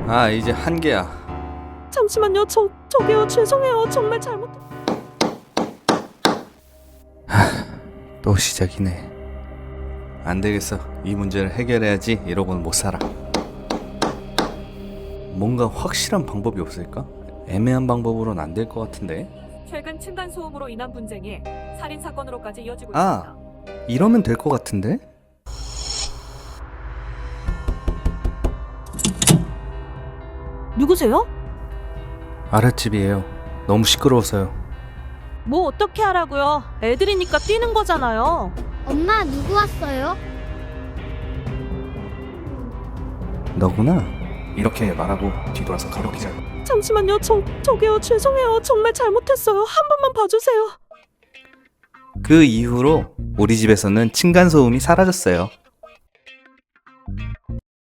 아, 이제 한 개야. 잠시만요. 저기요. 죄송해요. 정말 잘못. 또 시작이네. 안 되겠어. 이 문제를 해결해야지. 이러고는 못 살아. 뭔가 확실한 방법이 없을까? 애매한 방법으로는 안 될 것 같은데. 최근 층간 소음으로 인한 분쟁이 살인 사건으로까지 이어지고 아, 있습니다. 이러면 될 것 같은데? 누구세요? 아랫집이에요. 너무 시끄러워서요. 뭐 어떻게 하라고요? 애들이니까 뛰는 거잖아요. 엄마 누구 왔어요? 너구나. 이렇게 말하고 뒤돌아서 가로기자. 잠시만요. 저기요. 죄송해요. 정말 잘못했어요. 한 번만 봐주세요. 그 이후로 우리 집에서는 층간소음이 사라졌어요.